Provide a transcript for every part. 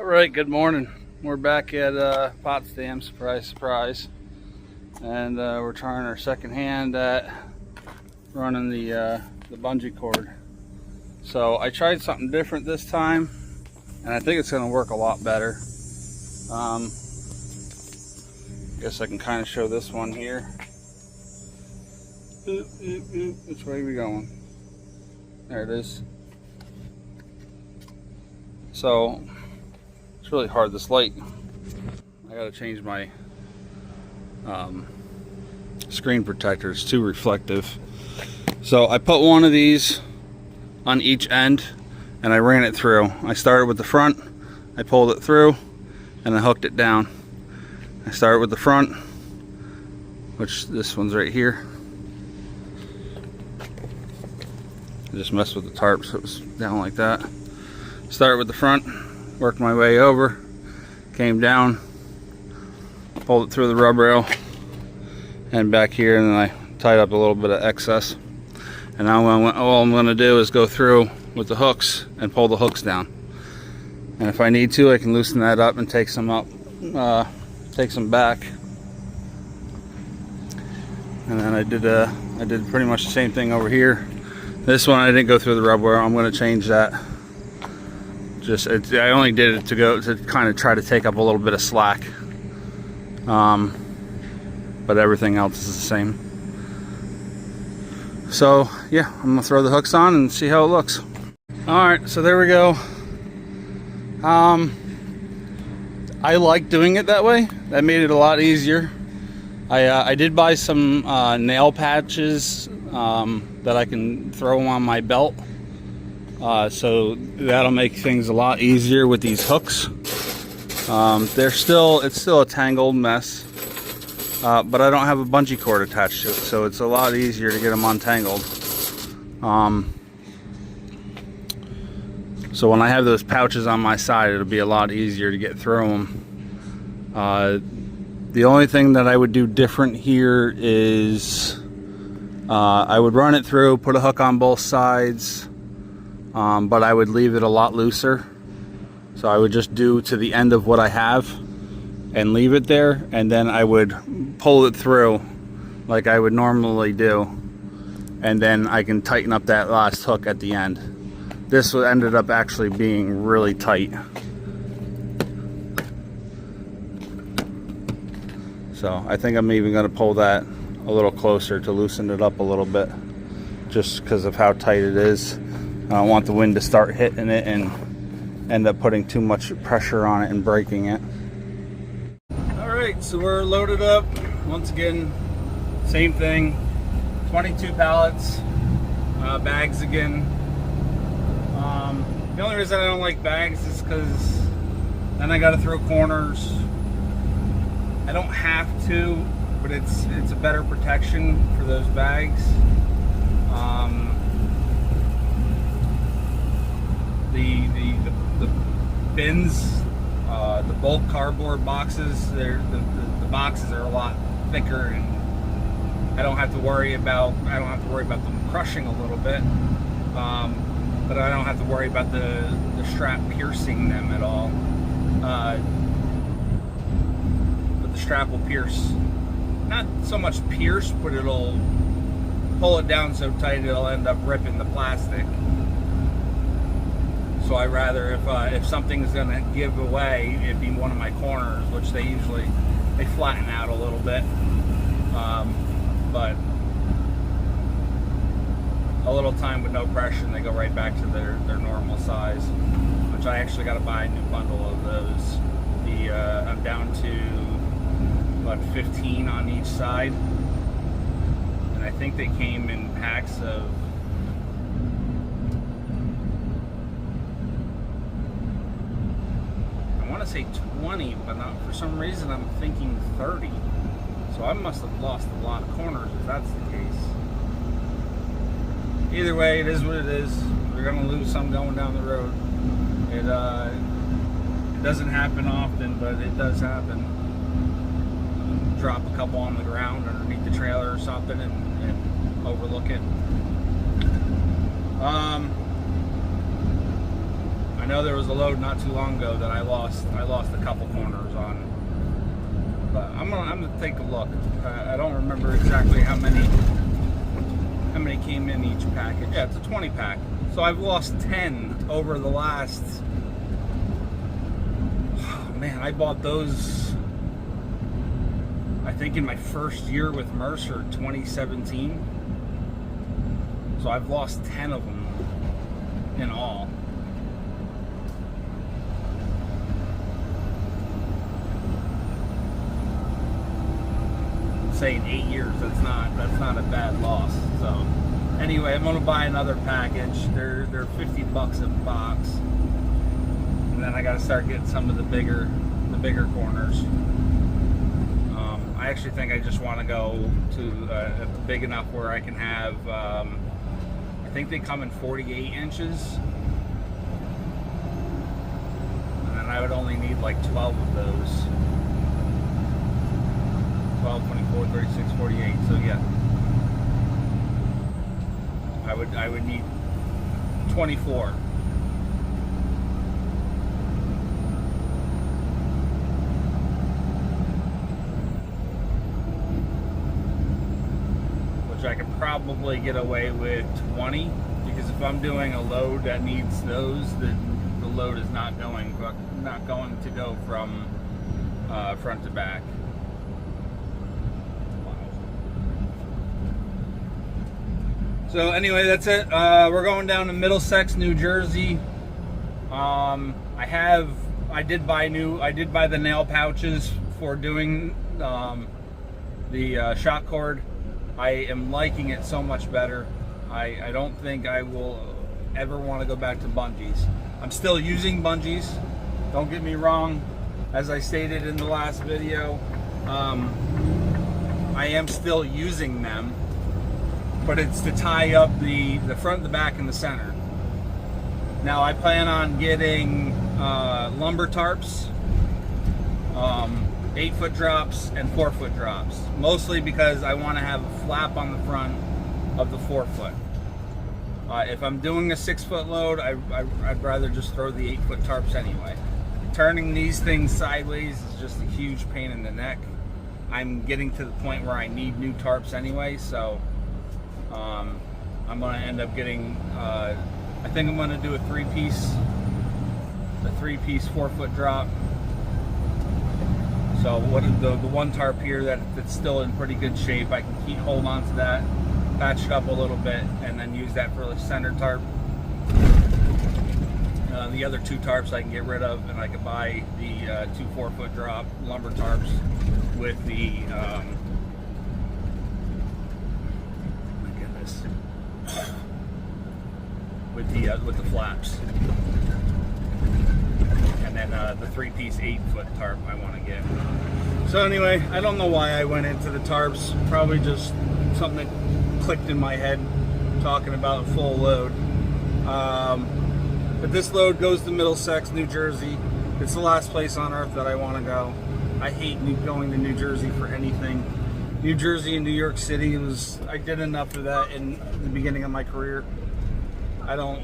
All right, good morning. We're back at Potsdam, surprise, surprise. And we're trying our second hand at running the bungee cord. So I tried something different this time, and I think it's going to work a lot better. Guess I can kind of show this one here. Which way are we going? There it is. So it's really hard, this light. I gotta change my screen protector. It's too reflective. So I put one of these on each end and I ran it through. I started with the front, I pulled it through, and I hooked it down. I started with the front, which this one's right here. I just messed with the tarp so it was down like that. Started with the front, worked my way over, came down, pulled it through the rub rail and back here, and then I tied up a little bit of excess. And now all I'm going to do is go through with the hooks and pull the hooks down. And if I need to, I can loosen that up and take some up, take some back. And then I did pretty much the same thing over here. This one I didn't go through the rub rail. I'm going to change that. I only did it to kind of try to take up a little bit of slack, but everything else is the same. So yeah, I'm gonna throw the hooks on and see how it looks. All right, so there we go. I like doing it that way. That made it a lot easier. I did buy some nail patches that I can throw on my belt. So that'll make things a lot easier with these hooks. It's still a tangled mess, but I don't have a bungee cord attached to it, so it's a lot easier to get them untangled. So when I have those pouches on my side, it'll be a lot easier to get through them. The only thing that I would do different here is I would run it through, put a hook on both sides. But I would leave it a lot looser. So I would just do to the end of what I have and leave it there, and then I would pull it through like I would normally do, and then I can tighten up that last hook at the end. This ended up actually being really tight. So I think I'm even going to pull that a little closer to loosen it up a little bit, just because of how tight it is. I don't want the wind to start hitting it and end up putting too much pressure on it and breaking it. Alright, so we're loaded up. Once again, same thing. 22 pallets, bags again. The only reason I don't like bags is because then I gotta throw corners. I don't have to, but it's a better protection for those bags. The bins, the bulk cardboard boxes, the boxes are a lot thicker, and I don't have to worry about them crushing a little bit, but I don't have to worry about the strap piercing them at all. But the strap will pierce, not so much pierce, but it'll pull it down so tight it'll end up ripping the plastic. So I rather, if something's gonna give away, it'd be one of my corners, which they flatten out a little bit, but a little time with no pressure and they go right back to their normal size, which I actually got to buy a new bundle of those. I'm down to about 15 on each side, and I think they came in packs of I say 20, but not, for some reason I'm thinking 30. So I must have lost a lot of corners if that's the case. Either way, it is what it is. We're gonna lose some going down the road. It doesn't happen often, but it does happen. Drop a couple on the ground underneath the trailer or something and overlook it. I know there was a load not too long ago that I lost a couple corners on. But I'm gonna take a look. I don't remember exactly how many came in each package. Yeah, it's a 20 pack. So I've lost 10 over the last. Oh, man, I bought those, I think, in my first year with Mercer, 2017. So I've lost 10 of them in all. Saying 8 years, that's not a bad loss. So anyway, I'm gonna buy another package. They're $50 a box, and then I gotta start getting some of the bigger corners. I actually think I just want to go to big enough where I can have. I think they come in 48 inches, and then I would only need like 12 of those. 12, 24, 36, 48. So yeah, I would need 24. Which I could probably get away with 20, because if I'm doing a load that needs those, then the load is not going to go from front to back. So anyway, that's it. We're going down to Middlesex, New Jersey. I did buy the nail pouches for doing the shock cord. I am liking it so much better. I don't think I will ever want to go back to bungees. I'm still using bungees. Don't get me wrong. As I stated in the last video, I am still using them. But it's to tie up the front, the back, and the center. Now I plan on getting lumber tarps, 8-foot drops, and 4-foot drops. Mostly because I want to have a flap on the front of the 4-foot. If I'm doing a 6-foot load, I'd rather just throw the 8-foot tarps anyway. Turning these things sideways is just a huge pain in the neck. I'm getting to the point where I need new tarps anyway, so I'm going to end up getting, I think I'm going to do a 3-piece 4-foot drop. So the one tarp here that's still in pretty good shape, I can hold on to that, patch it up a little bit, and then use that for the center tarp. The other 2 tarps I can get rid of, and I can buy the 2 4-foot drop lumber tarps with the with the flaps, and then the 3-piece 8-foot tarp I want to get. So anyway, I don't know why I went into the tarps. Probably just something that clicked in my head talking about a full load. But this load goes to Middlesex, New Jersey. It's the last place on earth that I want to go. I hate going to New Jersey for anything. New Jersey and New York City I did enough of that in the beginning of my career. I don't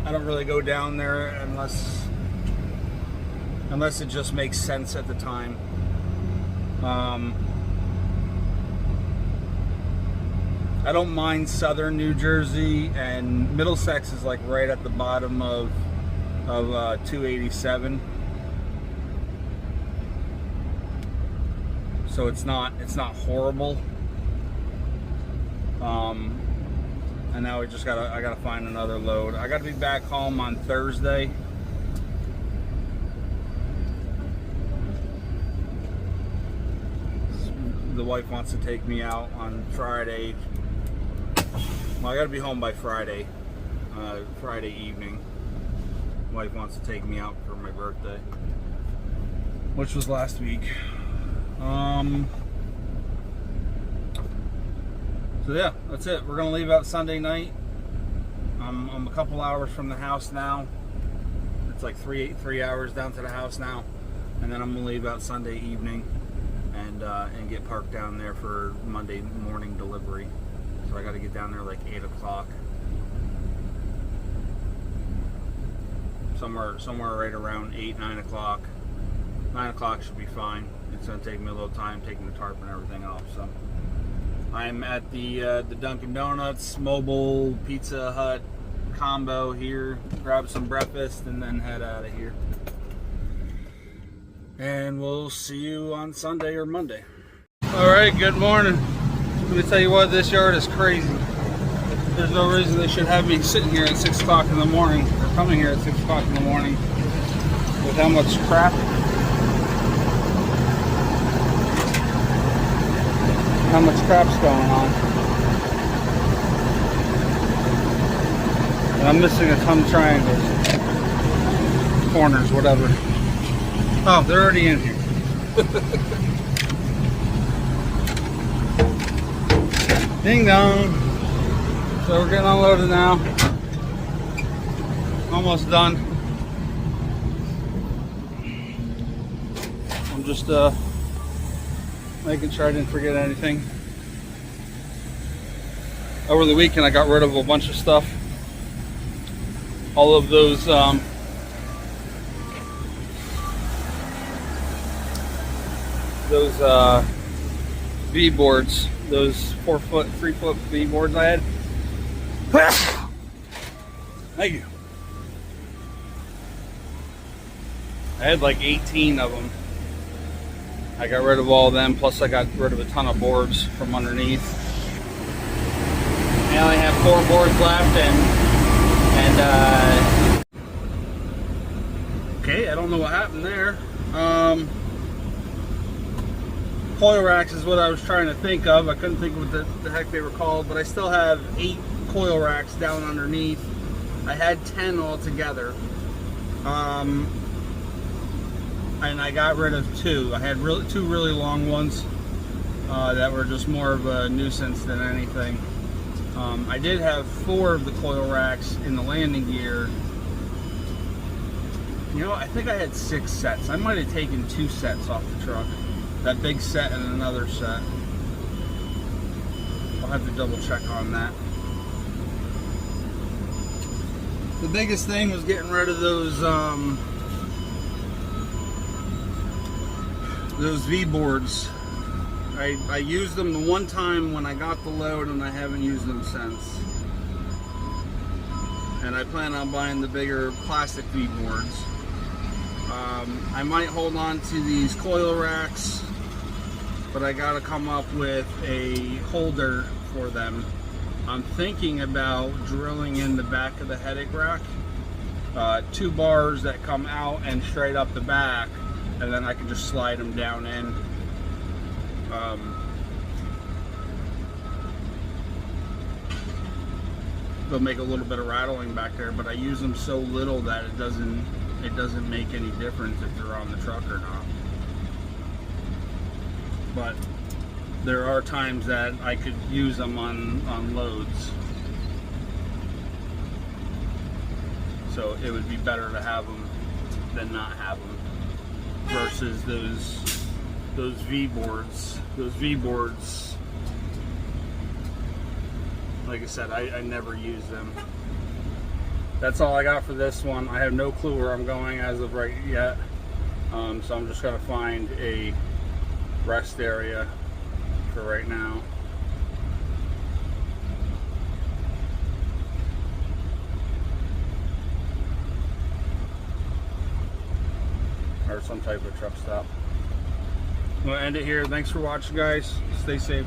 really go down there unless it just makes sense at the time. I don't mind southern New Jersey, and Middlesex is like right at the bottom of 287. So it's not horrible. And now I gotta find another load. I gotta be back home on Thursday. The wife wants to take me out on Friday. Well, I gotta be home by Friday. Friday evening. Wife wants to take me out for my birthday, which was last week. So yeah, that's it. We're gonna leave out Sunday night. I'm a couple hours from the house now. It's like three hours down to the house now, and then I'm gonna leave out Sunday evening and get parked down there for Monday morning delivery. So I got to get down there like 8 o'clock. somewhere right around 8-9 o'clock. 9 o'clock should be fine. It's going to take me a little time taking the tarp and everything off. So I'm at the Dunkin' Donuts mobile Pizza Hut combo here. Grab some breakfast and then head out of here. And we'll see you on Sunday or Monday. Alright, good morning. Let me tell you what, this yard is crazy. There's no reason they should have me sitting here at 6 o'clock in the morning, or coming here at 6 o'clock in the morning, with how much crap, crap's going on. And I'm missing a ton of triangles, corners, whatever. Oh, they're already in here. Ding dong. So we're getting unloaded now. Almost done. I'm just making sure I didn't forget anything. Over the weekend I got rid of a bunch of stuff. All of those V boards, those 4-foot, 3-foot V boards I had. Thank you. I had like 18 of them. I got rid of all of them, plus I got rid of a ton of boards from underneath. I only have 4 boards left, and okay, I don't know what happened there. Coil racks is what I was trying to think of. I couldn't think of what the heck they were called, but I still have 8 coil racks down underneath. I had 10 altogether. And I got rid of 2. I had 2 really long ones that were just more of a nuisance than anything. I did have 4 of the coil racks in the landing gear. You know, I think I had 6 sets. I might have taken 2 sets off the truck. That big set and another set. I'll have to double check on that. The biggest thing was getting rid of those V boards. I used them the one time when I got the load, and I haven't used them since. And I plan on buying the bigger plastic V boards. I might hold on to these coil racks, but I gotta come up with a holder for them. I'm thinking about drilling in the back of the headache rack 2 bars that come out and straight up the back, and then I can just slide them down in. They'll make a little bit of rattling back there, but I use them so little that it doesn't make any difference if they're on the truck or not. But there are times that I could use them on loads. So it would be better to have them than not have them. Versus those V boards. Those V boards, like I said, I never use them. That's all I got for this one. I have no clue where I'm going as of right yet. So I'm just gonna find a rest area for right now. Or some type of truck stop. I'm gonna end it here. Thanks for watching, guys. Stay safe.